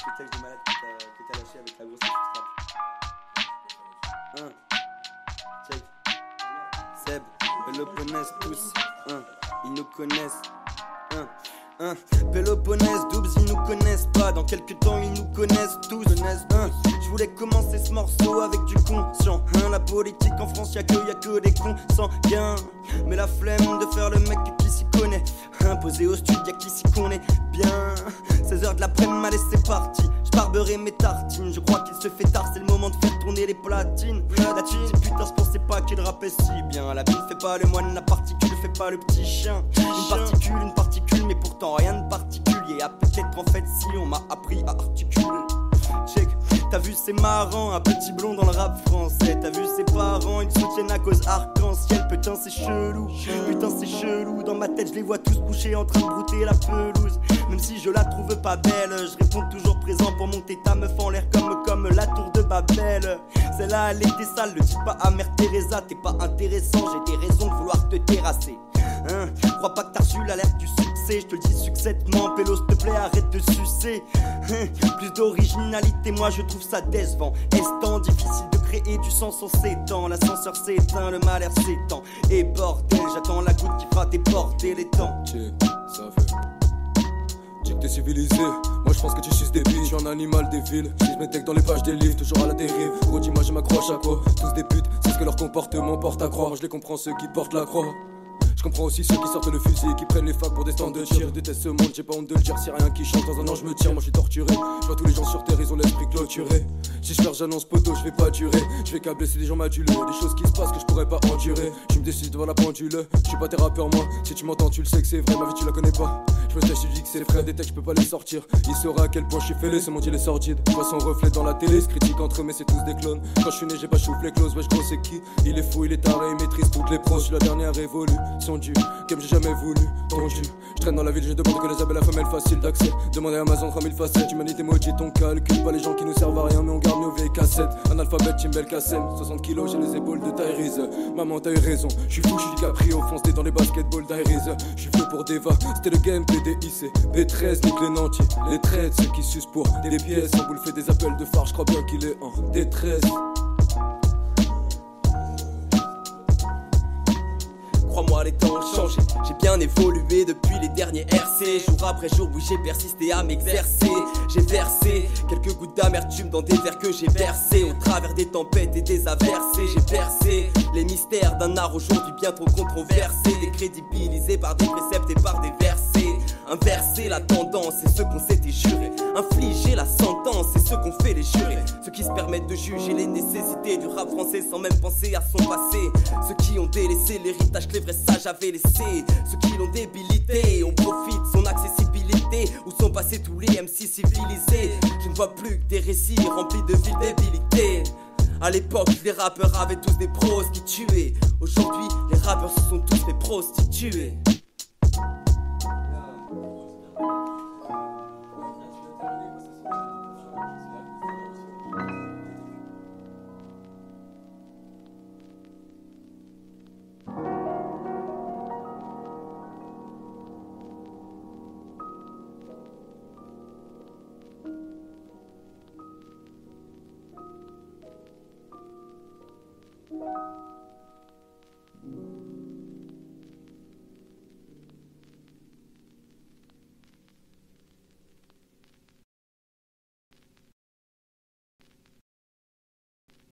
spectacle de malade que t'as lâché avec la grosse strap. Check. Seb, Péloponnèse tous, ils nous connaissent. Péloponnèse, Doubs, ils nous connaissent pas. Dans quelques temps, ils nous connaissent tous. Je voulais commencer ce morceau avec du conscient. La politique en France, y'a que des cons sanguins. Mais la flemme de faire le mec qui s'y connaît. Posé au studio, y'a qui s'y connaît bien. 16h de l'après-midi, allez c'est parti. J'barberai mes tartines, je crois qu'il se fait tard. C'est le moment de faire tourner les platines. Putain, je pensais pas qu'il rappait si bien. La vie ne fait pas le moine, la particule fait pas le petit chien. Une particule, mais pourtant rien de particulier. Ah, peut-être en fait si on m'a appris à articuler. Check, t'as vu c'est marrant, un petit blond dans le rap français. T'as vu ses parents, ils soutiennent à cause arc-en-ciel. Putain c'est chelou, dans ma tête je les vois tous couchés en train de brouter la pelouse. Même si je la trouve pas belle, je réponds toujours présent pour monter ta meuf en l'air comme la tour de Babel. Celle-là elle était sale, le dis pas à Mère Teresa. T'es pas intéressant, j'ai des raisons de vouloir te terrasser. Crois pas que t'as reçu l'alerte du succès, je te le dis succinctement, Pélo s'il te plaît arrête de sucer. Plus d'originalité, moi je trouve ça décevant. Est-ce difficile de créer du sens en s'étend. L'ascenseur s'éteint, le malheur s'étend. Et bordel, j'attends la goutte qui fera déborder les temps. Ça fait. Dis que t'es civilisé, moi je pense que tu suces des billes. Je suis un animal des villes, je mes textes dans les pages des livres, toujours à la dérive. Gros dis-moi je m'accroche à quoi. Tous des putes, c'est ce que leur comportement porte à croire. Moi je les comprends ceux qui portent la croix. Je comprends aussi ceux qui sortent le fusil, qui prennent les facs pour des stands de tir. Je déteste ce monde, j'ai pas honte de le dire. Si rien qui chante, dans un an je me tire. Moi je suis torturé, je vois tous les gens sur terre, ils ont l'esprit clôturé. Si je perds j'annonce poteau, je vais pas durer. Je vais câbler si des gens m'adulent. Y'a des choses qui se passent que je pourrais pas endurer. Je me décide devant la pendule, je suis pas tes rappeurs moi. Si tu m'entends tu le sais que c'est vrai, ma vie tu la connais pas. Je me tâche, tu dis que c'est vrai, des textes je peux pas les sortir. Il saura à quel point je suis fêlé, ce monde il est sordide. Je vois son reflet dans la télé, se critique entre eux mais c'est tous des clones. Quand je suis né j'ai pas choufflé close, wesh gros c'est qui? Il est fou, il est taré, il maîtrise toutes les pros. Je suis la dernière évolution du game, j'ai jamais voulu tondu. Je traîne dans la ville, je demande que les appels à femelle facile d'accès. Demandez à Amazon 3000 facettes, humanité maudit ton calcul. Pas les gens qui nous servent à rien mais on garde nos vieilles cassettes. Analphabète, Timbel, Kassem, 60 kilos, j'ai les épaules de Tyrese. Maman t'as eu raison, je suis fou, je suis DiCaprio, foncé dans les basketballs d'Iris. Je suis fait pour Deva, c'était le game PDIC. B13, nique les nantis, les traites, ceux qui sucent pour des pièces. En boule fait des appels de phare, je crois bien qu'il est en détresse. Crois-moi les temps ont changé, j'ai bien évolué depuis les derniers RC. Jour après jour oui j'ai persisté à m'exercer. J'ai versé quelques gouttes d'amertume dans des vers que j'ai versés. Au travers des tempêtes et des aversées, j'ai percé les mystères d'un art aujourd'hui bien trop controversé. Décrédibilisé par des préceptes et par des versets. Inverser la tendance, c'est ce qu'on s'était juré. Infliger la sentence, c'est ce qu'on fait les jurés. Ceux qui se permettent de juger les nécessités du rap français sans même penser à son passé. Ceux qui ont délaissé l'héritage que les vrais sages avaient laissé. Ceux qui l'ont débilité, on profite son accessibilité. Où sont passés tous les MC civilisés? Je ne vois plus que des récits remplis de viles débilités. À l'époque, les rappeurs avaient tous des pros qui tuaient. Aujourd'hui, les rappeurs se sont tous fait prostituer.